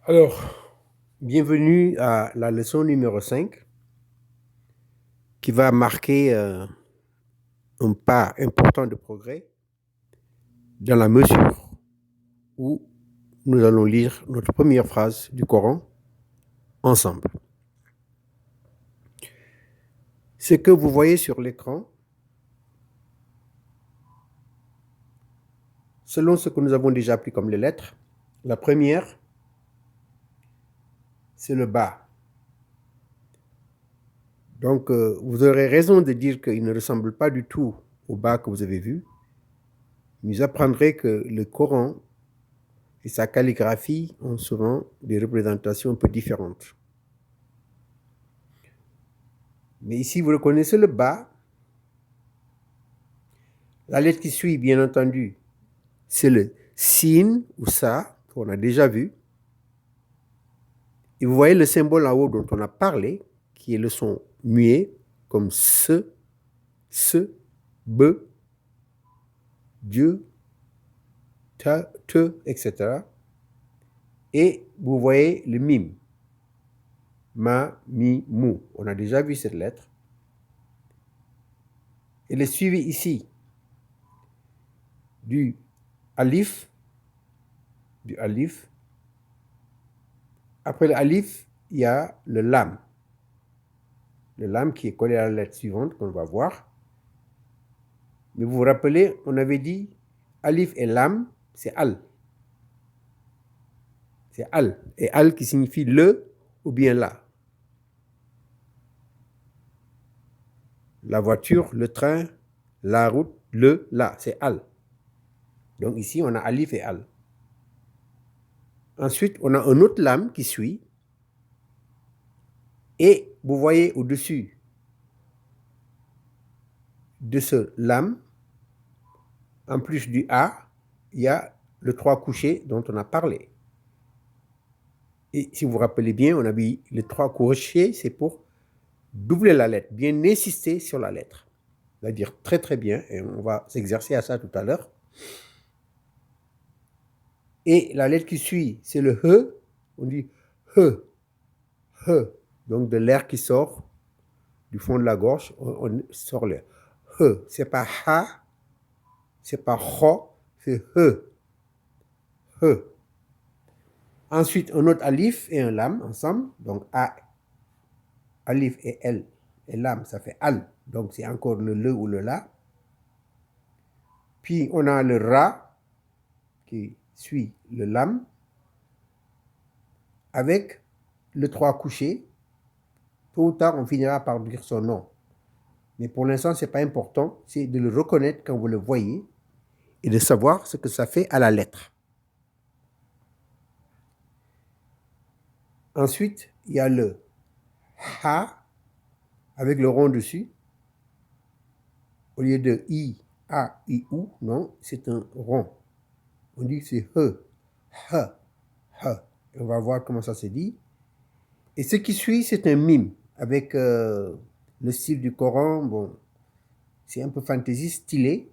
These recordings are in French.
Alors, bienvenue à la leçon numéro 5 qui va marquer un pas important de progrès dans la mesure où nous allons lire notre première phrase du Coran ensemble. Ce que vous voyez sur l'écran, selon ce que nous avons déjà appris comme les lettres, la première, c'est le ba. Donc, vous aurez raison de dire qu'il ne ressemble pas du tout au ba que vous avez vu, mais vous apprendrez que le Coran et sa calligraphie ont souvent des représentations un peu différentes. Mais ici, vous reconnaissez le bas. La lettre qui suit, bien entendu, c'est le sin ou sa, qu'on a déjà vu. Et vous voyez le symbole en haut dont on a parlé, qui est le son muet, comme se, be, Dieu, te, etc. Et vous voyez le mime, ma, mi, mu. On a déjà vu cette lettre. Elle est suivie ici du alif. Après le alif, il y a le lam. Le lam qui est collé à la lettre suivante qu'on va voir. Mais vous vous rappelez, on avait dit alif et lam, c'est al. C'est al. Et al qui signifie le ou bien la. La voiture, le train, la route, le, la, c'est al. Donc ici, on a alif et al. Ensuite, on a un autre lam qui suit. Et vous voyez au-dessus de ce lam, en plus du A, il y a le 3 couché dont on a parlé. Et si vous vous rappelez bien, on a dit les 3 couchés, c'est pour doubler la lettre, bien insister sur la lettre. On va dire très très bien, et on va s'exercer à ça tout à l'heure. Et la lettre qui suit, c'est le he, on dit he, donc de l'air qui sort du fond de la gorge, on sort l'air. He, c'est pas ha, c'est pas ho, c'est he. Ensuite, un autre alif et un lam ensemble, donc a, alif et l, et lam, ça fait al, donc c'est encore le ou le la. Puis on a le ra qui suit le lam avec le 3 couché. Tôt ou tard, on finira par dire son nom. Mais pour l'instant, ce n'est pas important, c'est de le reconnaître quand vous le voyez et de savoir ce que ça fait à la lettre. Ensuite, il y a le ha avec le rond dessus. Au lieu de i, a, i, ou, non, c'est un rond. On dit que c'est he, he. Et on va voir comment ça se dit. Et ce qui suit, c'est un mime avec le style du Coran. Bon, c'est un peu fantaisie, stylé.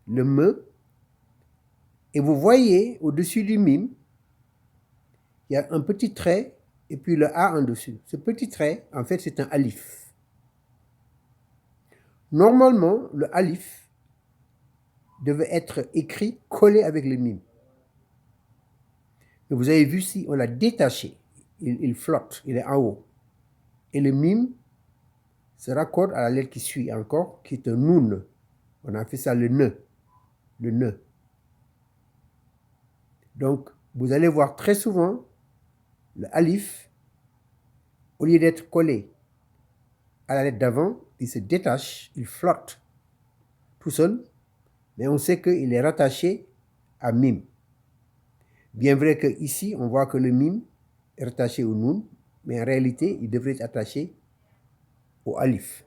Le me. Et vous voyez, au-dessus du mime, il y a un petit trait et puis le A en dessus. Ce petit trait, en fait, c'est un alif. Normalement, le alif devait être écrit collé avec le mime. Mais vous avez vu si on l'a détaché, il flotte, il est en haut. Et le mime se raccorde à la lettre qui suit encore, qui est un noun. On a fait ça le ne. Le ne. Donc, vous allez voir très souvent le alif, au lieu d'être collé à la lettre d'avant, il se détache, il flotte tout seul, mais on sait qu'il est rattaché à mime. Bien vrai qu'ici, on voit que le mime est rattaché au noun, mais en réalité, il devrait être attaché au alif.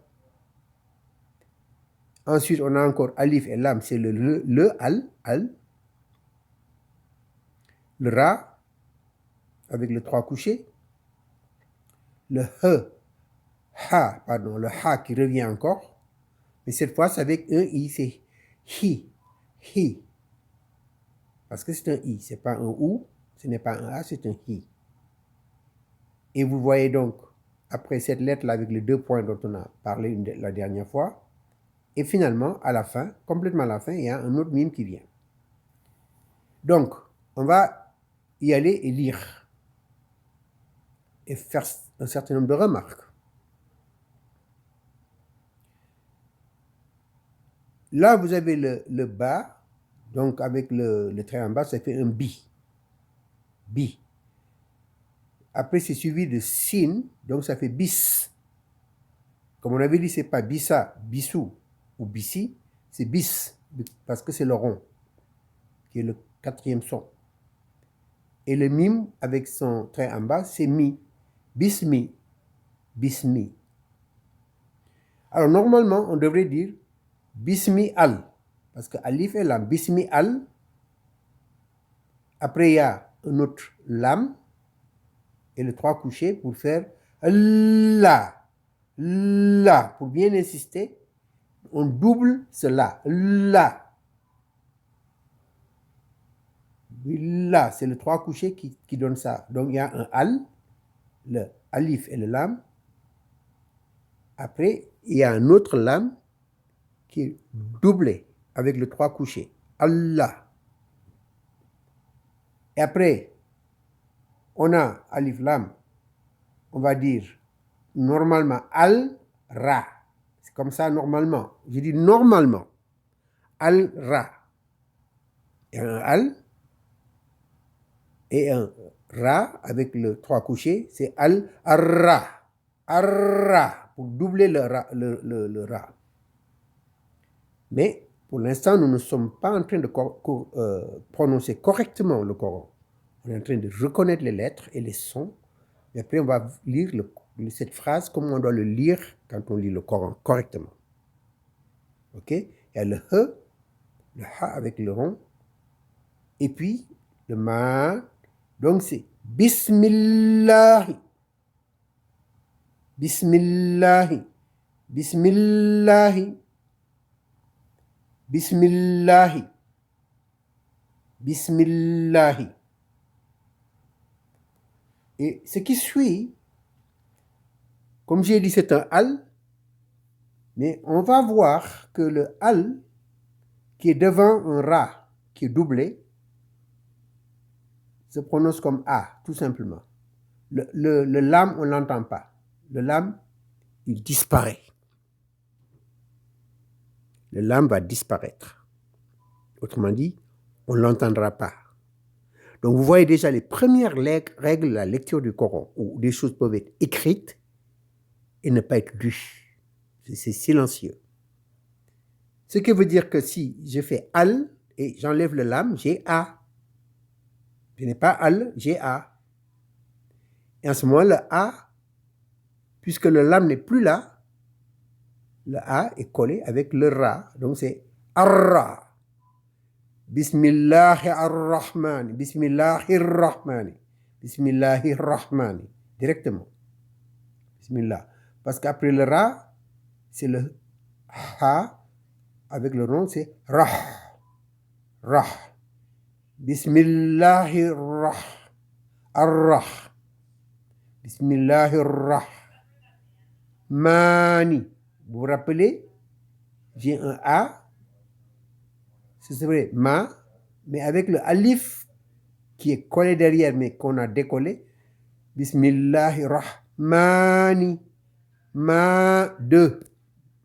Ensuite, on a encore alif et lam, c'est le al. Le ra, avec le 3 couché. Le le ha qui revient encore. Mais cette fois, c'est avec un i, c'est hi. Parce que c'est un i, c'est pas un ou, ce n'est pas un a, c'est un hi. Et vous voyez donc, après cette lettre-là avec les 2 points dont on a parlé la dernière fois, et finalement, à la fin, complètement à la fin, il y a un autre mime qui vient. Donc, on va y aller et lire, et faire un certain nombre de remarques. Là, vous avez le bas, donc avec le trait en bas, ça fait un bi. Bi. Après, c'est suivi de sin, donc ça fait bis. Comme on avait dit, c'est pas bisa, bisou ou bisi, c'est bis, parce que c'est le rond, qui est le 4e son. Et le mime, avec son trait en bas, c'est mi. Bismi. Bismi. Alors, normalement, on devrait dire bismi al, parce que alif est lam. Bismi al. Après, il y a un autre lam, et le 3 couchés pour faire la. La. Pour bien insister, on double cela. La. Là, c'est le 3 couchés qui donne ça. Donc, il y a un al, le alif et le lam. Après, il y a un autre lam qui est doublé avec le 3 couchés. Allah. Et après, on a alif lam. On va dire normalement al-ra. C'est comme ça normalement. Je dis normalement. Al-ra. Il y a un al et un ra avec le 3 couchés. C'est al-ra. Arra. Pour doubler le ra. Mais pour l'instant, nous ne sommes pas en train de prononcer correctement le Coran. On est en train de reconnaître les lettres et les sons. Et après, on va lire cette phrase comme on doit le lire quand on lit le Coran correctement. Ok? Il y a le ha avec le rond. Et puis, le ma. Donc, c'est Bismillahi. Bismillahi. Bismillahi. Bismillahi. Bismillahi. Et ce qui suit, comme j'ai dit, c'est un al, mais on va voir que le al, qui est devant un ra, qui est doublé, se prononce comme a, tout simplement. Le lam, on ne l'entend pas. Le lam, il disparaît. Le lam va disparaître. Autrement dit, on ne l'entendra pas. Donc, vous voyez déjà les premières règles de la lecture du Coran, où des choses peuvent être écrites et ne pas être lues. C'est silencieux. Ce qui veut dire que si je fais al et j'enlève le lam, j'ai a. Je n'ai pas al, j'ai a. Et en ce moment, le a, puisque le lam n'est plus là, le a est collé avec le ra. Donc, c'est arra. Bismillahir-Rahmani. Bismillahir-Rahmani. Bismillahir-Rahmani. Directement. Bismillah. Parce qu'après le ra, c'est le ha. Avec le rond, c'est rah. Rah. Bismillahir-Rah. Bismillahir-Rahmani. Vous vous rappelez? J'ai un a. C'est vrai, ma, mais avec le alif qui est collé derrière, mais qu'on a décollé. Bismillahirrahmani. Ma, 2.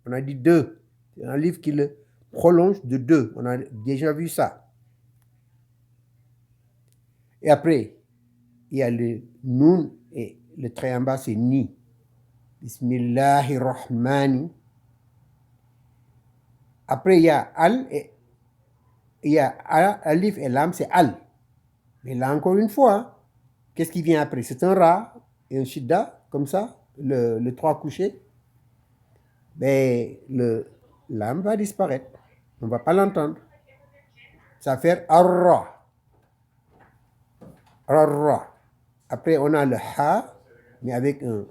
On a dit 2. C'est un alif qui le prolonge de 2. On a déjà vu ça. Et après, il y a le nun et le trait en bas, c'est ni. Bismillahirrahmani. Après, il y a al et il y a alif et lam, c'est al. Mais là, encore une fois, qu'est-ce qui vient après? C'est un ra et un shidda, comme ça, le 3 couché. Mais le lam va disparaître. On ne va pas l'entendre. Ça va faire arra. Arra. Après, on a le ha, mais avec un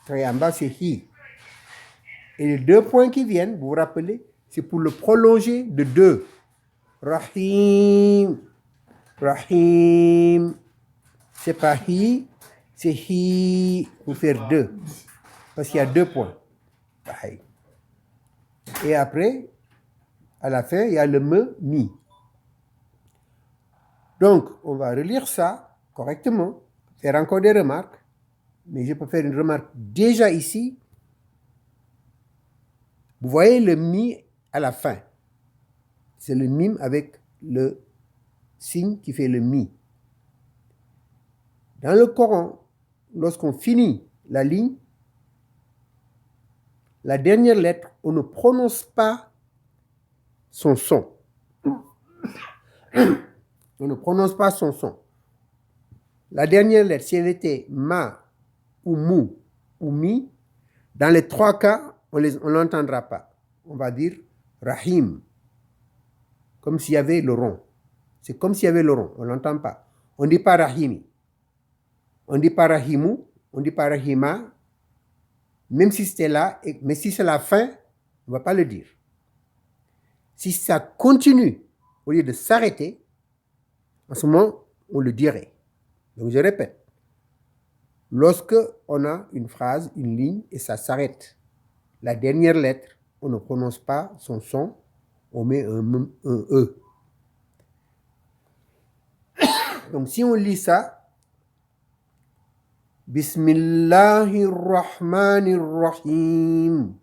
trait en bas, c'est hi. Et les 2 points qui viennent, vous vous rappelez, c'est pour le prolonger de 2. Rahim. Rahim. C'est pas hi, c'est hi pour faire deux. Parce qu'il y a 2 points. Pareil. Et après, à la fin, il y a le me, mi. Donc, on va relire ça correctement, faire encore des remarques. Mais je peux faire une remarque déjà ici. Vous voyez le mi à la fin. C'est le mime avec le signe qui fait le mi. Dans le Coran, lorsqu'on finit la ligne, la dernière lettre, on ne prononce pas son son. On ne prononce pas son son. La dernière lettre, si elle était ma ou mou ou mi, dans les 3 cas, on ne l'entendra pas. On va dire rahim, comme s'il y avait le rond. C'est comme s'il y avait le rond, on ne l'entend pas. On ne dit pas rahimi. On ne dit pas rahimu, on ne dit pas rahima, même si c'était là, mais si c'est la fin, on ne va pas le dire. Si ça continue, au lieu de s'arrêter, en ce moment, on le dirait. Donc je répète, lorsque on a une phrase, une ligne, et ça s'arrête, la dernière lettre, on ne prononce pas son son, on met un E. Donc si on lit ça, Bismillahirrahmanirrahim.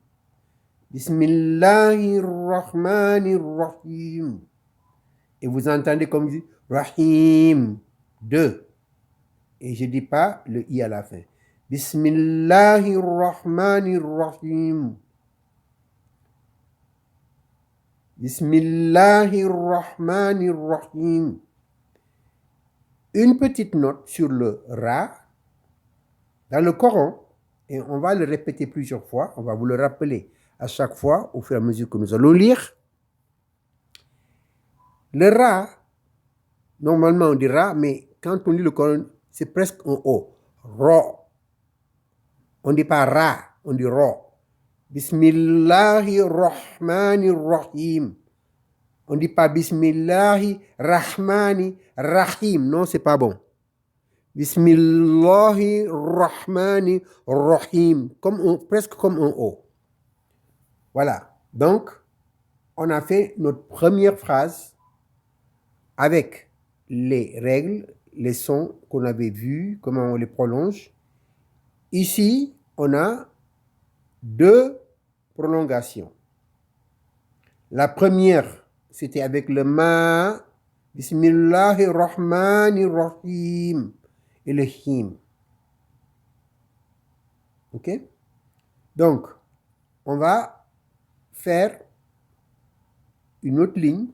Bismillahirrahmanirrahim. Et vous entendez comme je dis Rahim 2. Et je ne dis pas le I à la fin. Bismillahirrahmanirrahim. Bismillahirrahmanirrahim. Une petite note sur le Ra dans le Coran, et on va le répéter plusieurs fois, on va vous le rappeler à chaque fois au fur et à mesure que nous allons lire. Le Ra, normalement on dit Ra, mais quand on lit le Coran, c'est presque un O. Ra. On ne dit pas Ra, on dit Ra. Bismillahirrahmanirrahim. On ne dit pas Bismillahirrahmanirrahim. Non, c'est pas bon. Bismillahirrahmanirrahim. Presque comme un O. Voilà. Donc, on a fait notre première phrase avec les règles, les sons qu'on avait vus, comment on les prolonge. Ici, on a 2 prolongations. La première, c'était avec le ma, Bismillahirrahmanirrahim, et le him. Ok? Donc, on va faire une autre ligne.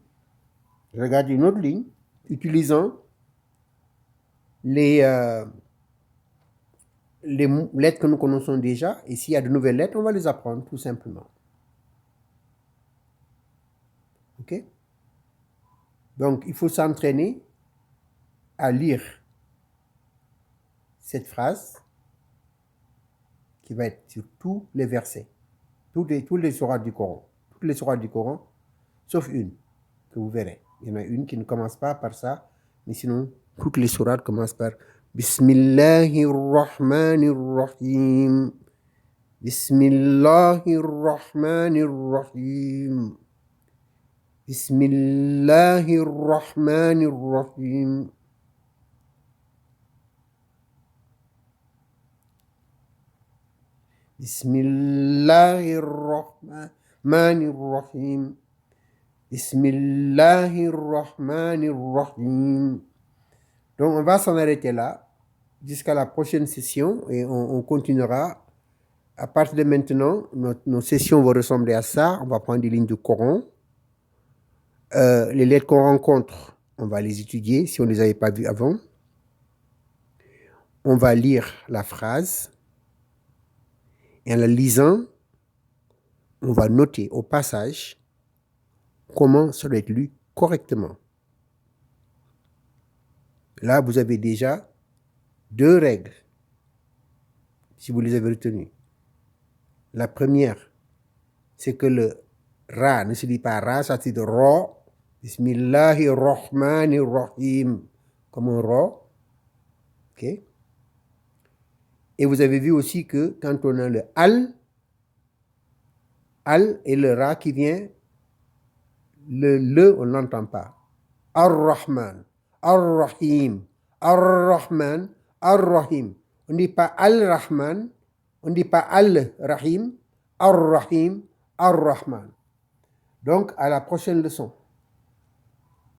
Regarde une autre ligne, utilisant les lettres que nous connaissons déjà. Et s'il y a de nouvelles lettres, on va les apprendre tout simplement. Ok? Donc, il faut s'entraîner à lire cette phrase qui va être sur tous les versets, tous les sourates du Coran. Toutes les sourates du Coran, sauf une, que vous verrez. Il y en a une qui ne commence pas par ça, mais sinon, toutes les sourates commencent par Bismillahirrahmanirrahim. Bismillahirrahmanirrahim. Bismillahirrahmanirrahim. Bismillahirrahmanirrahim. Bismillahirrahmanirrahim. Donc, on va s'en arrêter là jusqu'à la prochaine session et on continuera. À partir de maintenant, nos sessions vont ressembler à ça. On va prendre des lignes du Coran. Les lettres qu'on rencontre, on va les étudier si on ne les avait pas vues avant. On va lire la phrase. Et en la lisant, on va noter au passage comment ça doit être lu correctement. Là, vous avez déjà 2 règles, si vous les avez retenues. La première, c'est que le Ra ne se dit pas Ra, ça se dit Ra. Bismillahirrahmanirrahim. Comme un Ra. Ok? Et vous avez vu aussi que quand on a le al et le ra qui vient, le on n'entend pas. Ar-Rahman, Ar-Rahim, Ar-Rahman, Ar-Rahim. On ne dit pas Al-Rahman, on ne dit pas Al-Rahim, Ar-Rahim, Ar-Rahman. Donc, à la prochaine leçon.